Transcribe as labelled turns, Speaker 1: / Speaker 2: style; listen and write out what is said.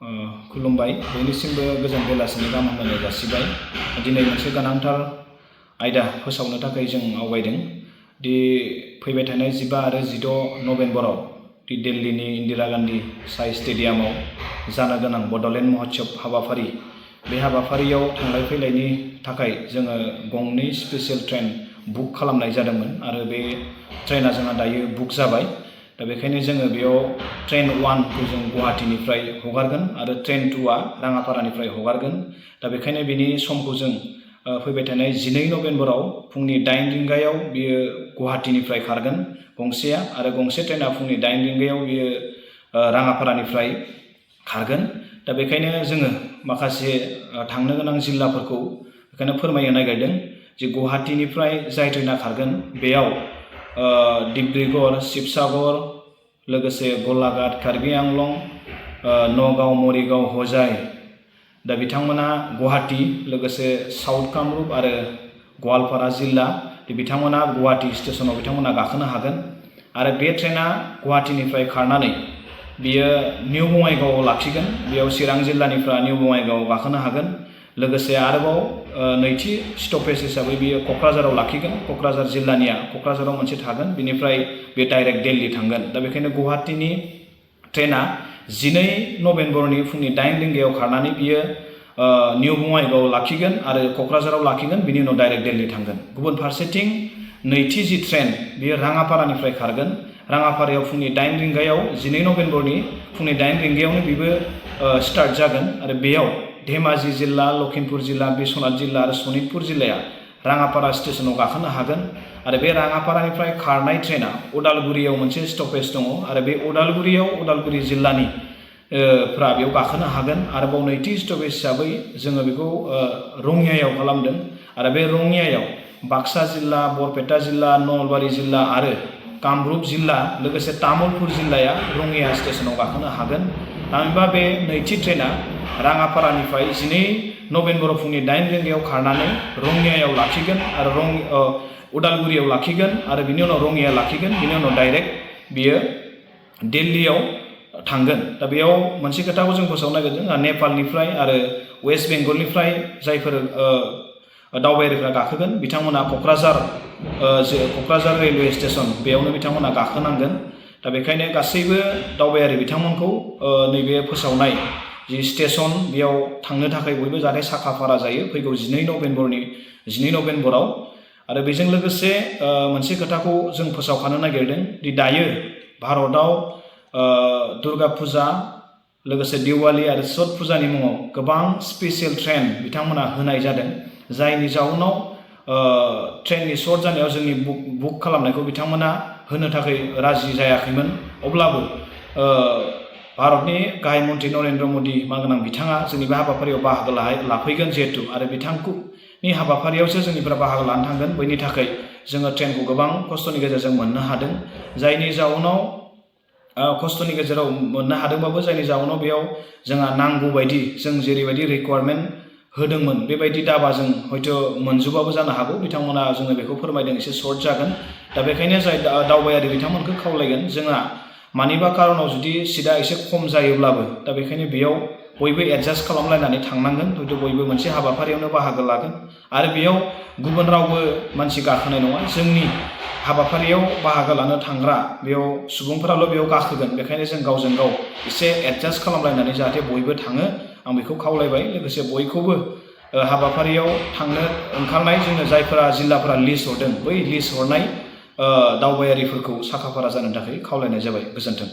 Speaker 1: खुलुमबाय बयनिसिमबो गोजोन बेलासिनि गाहाम हामलायनाय जासिबाय। दिनै मोनसे गोनांथार आयदा फोसावनो थाखाय जों आवगायदों दि फैबाय थानाय 15 आरो 16 नभेम्बराव दि दिल्लीनि इन्दिरा गान्धी साइ स्टेडियामाव जानो गोनां बड'लेण्ड महोत्सव हाबाफारि बे हाबाफारियाव थांलाय फैलायनि थाखाय जोङो गंनै स्पेशल ट्रेन बुक खालामनाय जादोंमोन आरो बे ट्रेना जोंहा दायो बुक जाबाय। दा बेखायनो जोङो बेयाव ट्रेन 1 खौ जों गुवाहाटीनिफ्राय हगारगोन आरो ट्रेन 2 आ राङापारानिफ्राय हगारगोन। दा बेखायनो बिनि समखौ जों फैबाय थानाय 12 नभेम्बराव फुंनि 8 रिंगायाव बियो गुवाहाटीनिफ्राय खारगोन गंसेया आरो गंसे ट्रेना फुंनि 8 रिंगायाव बियो राङापारानिफ्राय खारगोन। दा बेखायनो जोङो माखासे थांनो गोनां जिल्लाफोरखौ बेखायनो फोरमायनो नागिरदों जे गुवाहाटीनिफ्राय जाय ट्रेना खारगोन बेयाव डिब्रुगड़, शिबसागर, लोगोसे गलाघाट, कार्बि आंलं, नगाव, मरिगाव, हजाय दा बिथांमोना गुवाहाटी लोगोसे साउथ कामरुप आरो गवालपारा जिल्ला बिथांमोना गुवाहाटी स्टेशनाव बिथांमोना गाखोनो हागोन। आरो बे ट्रेना गुवाहाटीनिफ्राय खारनानै बियो निउ बङाइगावआव लाखिगोन। बेयाव चिरां जिल्लानिफ्राय निउ बङाइगावआव गाखोनो हागोन। लोगोसे आरोबाव नैथि स्टपेज हिसाबै बियो क'क्राझाराव लाखिगोन। क'क्राझार जिल्लानिया क'क्राझाराव मोनसे थागोन, बिनिफ्राय बे डाइरेक्ट दिल्ली थांगोन। दा बेखायनो गुवाहाटीनि ट्रेना 12 नभेम्बरनि फुंनि 8 रिंगायाव खारनानै बियो निउ बङाइगावआव लाखिगोन आरो क'क्राझाराव लाखिगोन, बिनि उनाव डाइरेक्ट दिल्ली थांगोन। गुबुन फारसेथिं नैथि जि ट्रेन बियो राङापारानिफ्राय खारगोन। राङापारायाव फुंनि 8 रिंगायाव 12 नभेम्बरनि फुंनि 8 रिंगायावनो बेबो स्टार्ट जागोन आरो बेयाव धेमाजि जिल्ला, लखिमपुर जिल्ला, बिश्वनाथ जिल्ला आरो सनितपुर जिल्लाया राङापारा स्टेशनाव गाखोनो हागोन। आरो बे राङापारानिफ्राय खारनाय ट्रेना उदालगुरियाव मोनसे स्टपेज दङ आरो बे उदालगुरि जिल्लानि फ्रा बेयाव गाखोनो हागोन। आरोबाव नैथि स्टपेज हिसाबै जोङो बेखौ रङियायाव खालामदों आरो बे रङियायाव बाक्सा जिल्ला, बरपेटा जिल्ला, नलबारि जिल्ला आरो कामरुप जिल्ला लोगोसे तामुलपुर जिल्लाया रङिया स्टेशनाव गाखोनो हागोन। थामहिनबा बे नैथि ट्रेना राङापारानिफ्राय 12 नभेम्बराव फुंनि 8 रिंगायाव खारनानै रङियायाव लाखिगोन आरो उदालगुरियाव लाखिगोन आरो बिनि उनाव रङिया लाखिगोन, बिनि उनाव डाइरेक्ट बियो दिल्लीयाव थांगोन। दा बेयाव मोनसे खोथाखौ जों फोसावनो नागिरदों, नेपालनिफ्राय आरो वेस्ट बेंगलनिफ्राय जायफोर दावबायारिफ्रा गाखोगोन बिथांमोना क'क्राझार रेलवे स्टेशन बेयावनो बिथांमोना गाखोनांगोन। दा बेखायनो गासैबो दावबायारि बिथांमोनखौ नैबे फोसावनाय जि स्टेशन बेयाव थांनो थाखाय बयबो जाहाथे साखा-फारा जायो फैगौ 12 नभेम्बराव। आरो बेजों लोगोसे मोनसे खोथाखौ जों फोसावखानो नागिरदों दि दायो भारतआव दुर्गा फुजा लोगोसे दिवाली आरो छठ फुजानि मुङाव गोबां स्पेशल ट्रेन बिथांमोना होनाय जादों, जायनि जाउनाव ट्रेननि सर्ट जानायाव जोंनि बुक खालामनायखौ बिथांमोना होनो थाखाय राजि जायाखैमोन। अब्लाबो भारतनि गाहाय मन्त्रि नरेन्द्र मदि मानगोनां बिथाङा जोंनि बे हाबाफारियाव बाहागो लाफैगोन जिहेतु आरो बिथांनि हाबाफारियावसो जोंनिफ्रा बाहागो लानो थांगोन, बैनि थाखाय जोङो ट्रेनखौ गोबां खस्थ'नि गेजेरजों मोननो हादों। जायनि जाउनाव खस्थ'नि गेजेराव मोननो हादोंबाबो जायनि जाउनाव बेयाव जोंहा नांगौ बायदि जों जेरैबायदि रिक्वायरमेन्ट होदोंमोन बेबायदि दाबा जों हयथ' मोनजोबाबो जानो हागौ। बिथांमोना जोङो बेखौ फोरमायदों एसे सर्ट जागोन। दा बेखायनो जाय दावबायारि बिथांमोनखौ खावलायगोन, जोंहा मानिबा खारनाव जुदि सिटआ एसे खम जायोब्लाबो दा बेखायनो बेयाव बयबो एडजास्ट खालामलायनानै थांनांगोन। हयथ' बयबो मोनसे हाबाफारियावनो बाहागो लागोन आरो बेयाव गुबुन रावबो मानसि गाखोनाय नङा। जोंनि हाबाफारियाव बाहागो लानो थांग्रा बेयाव सुबुंफोराल' बेयाव गाखोगोन। बेखायनो जों गावजों गाव एसे एडजास्ट खालामलायनानै जाहाथे बयबो थाङो, आं बेखौ खावलायबाय। लोगोसे बयखौबो हाबाफारियाव थांनो ओंखारनाय जोङो जायफोरा जिल्लाफोरा लिस्ट हरदों बै लिस्ट हरनाय दावबायारिफोरखौ साखा-फारा जानो थाखाय खावलायनाय जाबाय। गोजोन्थों।